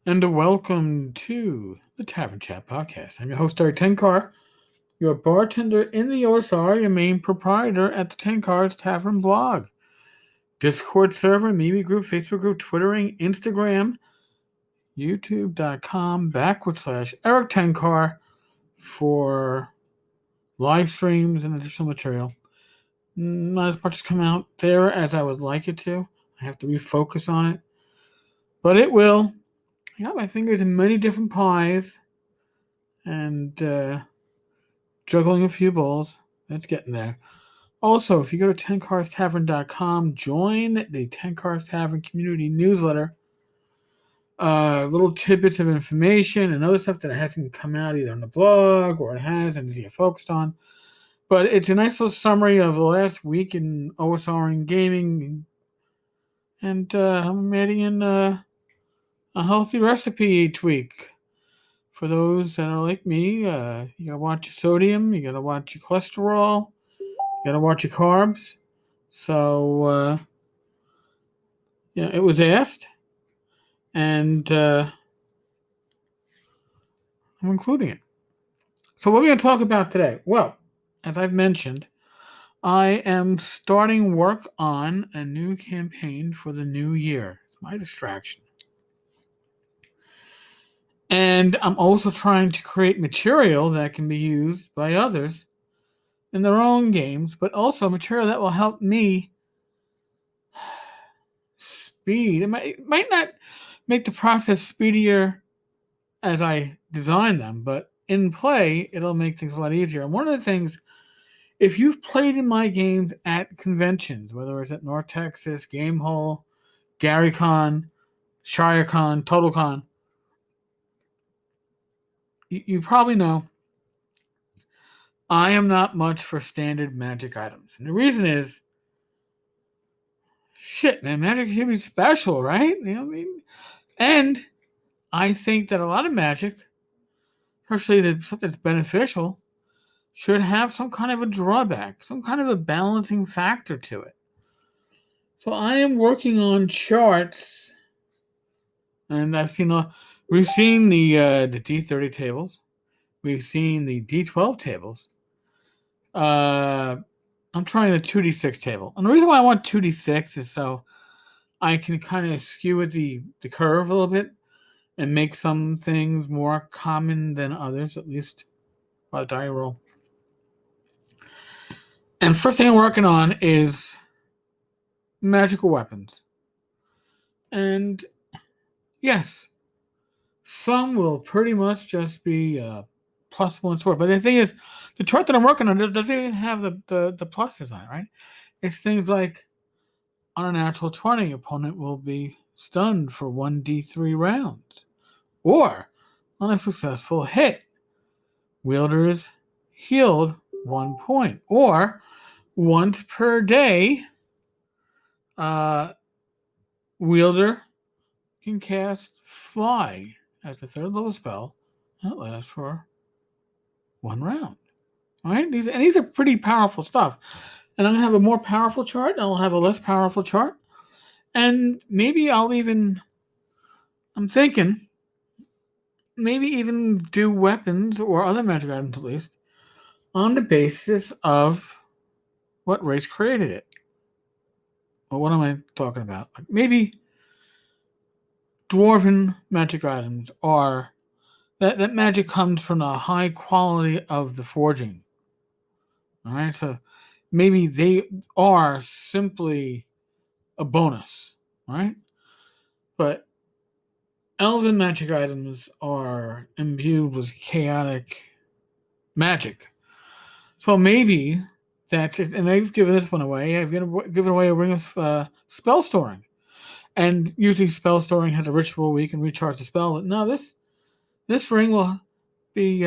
and welcome to the Tavern Chat Podcast. I'm your host, Eric Tenkar, your bartender in the OSR, your main proprietor at the Tenkar's Tavern blog, Discord server, Mimi group, Facebook group, Twittering, Instagram, youtube.com/Eric Tenkar for live streams and additional material. Not as much has come out there as I would like it to. I have to refocus on it, but it will. I got my fingers in many different pies and juggling a few balls. That's getting there. Also, if you go to tencarstavern.com, join the Ten Cars Tavern community newsletter. Little tidbits of information and other stuff that hasn't come out either on the blog or it has and is yet focused on. But it's a nice little summary of the last week in OSR and gaming. And I'm adding in a healthy recipe each week. For those that are like me, you gotta watch your sodium, you gotta watch your cholesterol, you gotta watch your carbs. So, it was asked, and I'm including it. So, what are we gonna talk about today? Well, as I've mentioned, I am starting work on a new campaign for the new year. It's my distraction. And I'm also trying to create material that can be used by others in their own games, but also material that will help me speed. It might not make the process speedier as I design them, but in play, it'll make things a lot easier. And one of the things, if you've played in my games at conventions, whether it's at North Texas, Game Hole, GaryCon, ShireCon, TotalCon, you probably know I am not much for standard magic items. And the reason is, shit, man, magic should be special, right? You know what I mean? And I think that a lot of magic, especially something that's beneficial, should have some kind of a drawback, some kind of a balancing factor to it. So I am working on charts, and we've seen the D30 tables, we've seen the D12 tables. I'm trying a 2D6 table, and the reason why I want 2D6 is so I can kind of skew the curve a little bit and make some things more common than others, at least by the die roll. And first thing I'm working on is magical weapons. And yes, some will pretty much just be +1 sword. But the thing is, the chart that I'm working on doesn't even have the pluses on it, right? It's things like on a natural 20, opponent will be stunned for 1d3 rounds. Or on a successful hit, wielder is healed 1 point. Or once per day, wielder can cast Fly as the 3rd level spell that lasts for 1 round. All right, these are pretty powerful stuff. And I'm gonna have a more powerful chart, and I'll have a less powerful chart, and maybe I'm thinking, maybe even do weapons or other magic items at least on the basis of what race created it. Well, what am I talking about? Like maybe dwarven magic items are that magic comes from the high quality of the forging. All right, so maybe they are simply a bonus, right? But elven magic items are imbued with chaotic magic. So maybe that's it. And I've given this one away. I've given away a ring of spell storing. And usually spell storing has a ritual where you can recharge the spell. But no, this ring will be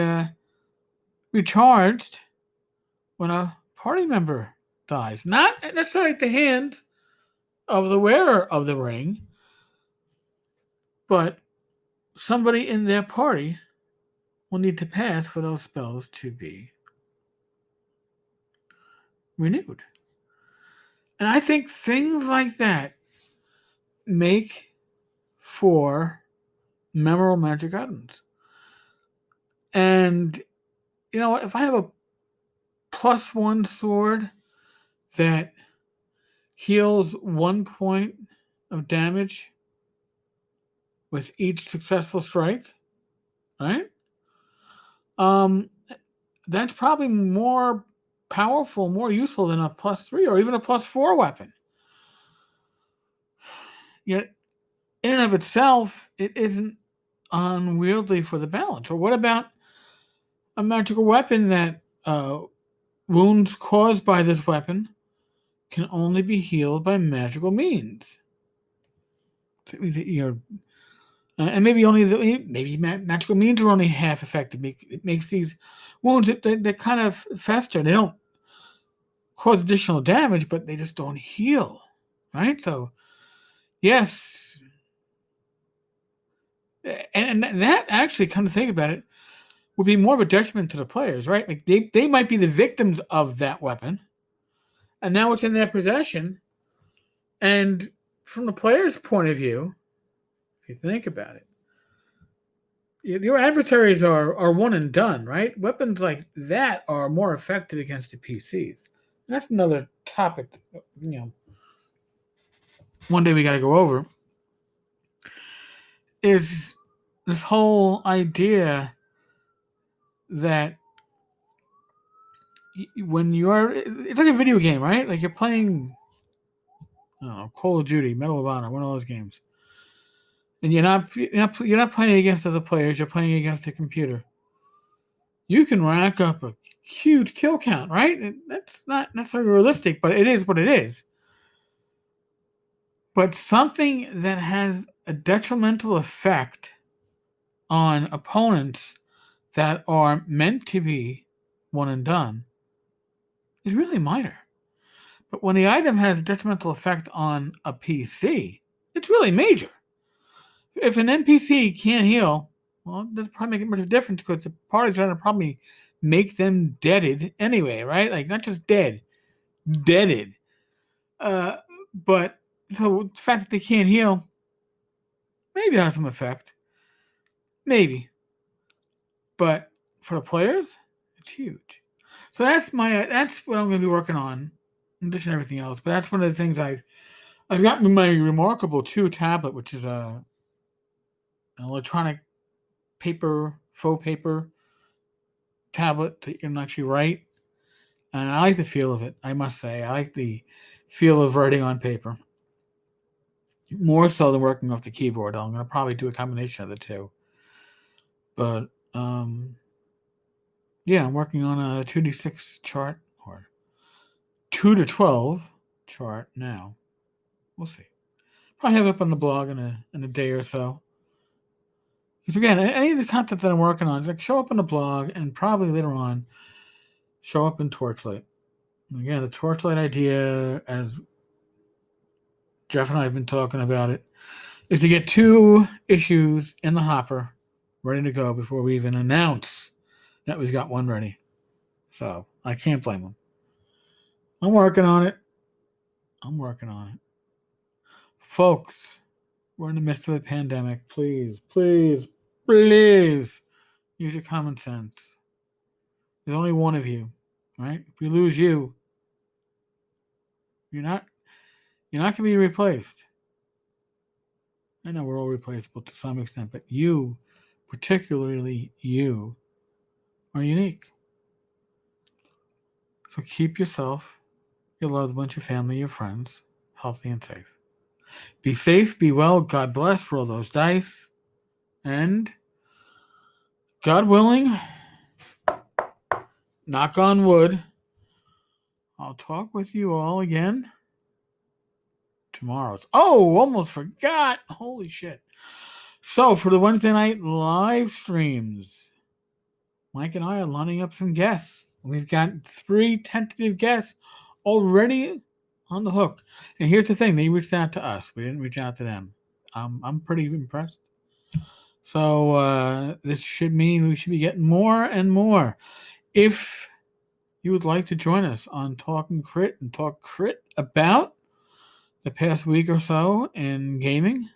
recharged when a party member dies. Not necessarily at the hand of the wearer of the ring, but somebody in their party will need to pass for those spells to be renewed. And I think things like that make for memorable magic items. And you know what? If I have a +1 sword that heals 1 point of damage with each successful strike, right? That's probably more powerful, more useful than a +3 or even a +4 weapon. Yet, in and of itself, it isn't unwieldy for the balance. Or what about a magical weapon that wounds caused by this weapon can only be healed by magical means? You know, and maybe magical means are only half effective. It makes these wounds they kind of fester. They don't cause additional damage, but they just don't heal, right? So yes, and that actually, come to think about it, would be more of a detriment to the players, right? Like they might be the victims of that weapon, and now it's in their possession. And from the player's point of view, if you think about it, your adversaries are one and done, right? Weapons like that are more effective against the PCs. And that's another topic that, one day we got to go over, is this whole idea that when it's like a video game, right? Like you're playing, I don't know, Call of Duty, Medal of Honor, one of those games, and you're not playing against other players. You're playing against a computer. You can rack up a huge kill count, right? That's not necessarily realistic, but it is what it is. But something that has a detrimental effect on opponents that are meant to be one and done is really minor. But when the item has a detrimental effect on a PC, it's really major. If an NPC can't heal, well, it doesn't probably make much of a difference because the party's going to probably make them deaded anyway, right? Like not just dead, deaded. But so the fact that they can't heal maybe has some effect. Maybe. But for the players, it's huge. So that's what I'm going to be working on, in addition to everything else. But that's one of the things I've got my Remarkable 2 tablet, which is an electronic faux paper tablet that you can actually write. And I like the feel of it, I must say. I like the feel of writing on paper. More so than working off the keyboard. I'm going to probably do a combination of the two. But, yeah, I'm working on a 2d6 chart or 2 to 12 chart now. We'll see. Probably have it up on the blog in a day or so. Because again, any of the content that I'm working on is like show up on the blog and probably later on show up in Torchlight. And again, the Torchlight idea, as Jeff and I have been talking about it, is to get 2 issues in the hopper ready to go before we even announce that we've got one ready. So I can't blame them. I'm working on it. Folks, we're in the midst of a pandemic. Please, please, please use your common sense. There's only one of you, right? If we lose you, you're not going to be replaced. I know we're all replaceable to some extent, but you, particularly you, are unique. So keep yourself, your loved ones, your family, your friends healthy and safe. Be safe, be well, God bless, roll those dice, and God willing, knock on wood, I'll talk with you all again tomorrow. Almost forgot. Holy shit. So for the Wednesday night live streams, Mike and I are lining up some guests. We've got 3 tentative guests already on the hook. And here's the thing. They reached out to us. We didn't reach out to them. I'm pretty impressed. So this should mean we should be getting more and more. If you would like to join us on Talking Crit and talk crit about the past week or so in gaming,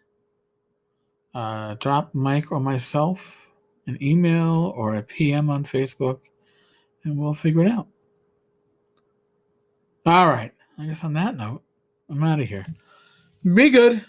drop Mike or myself an email or a PM on Facebook, and we'll figure it out. All right. I guess on that note, I'm out of here. Be good.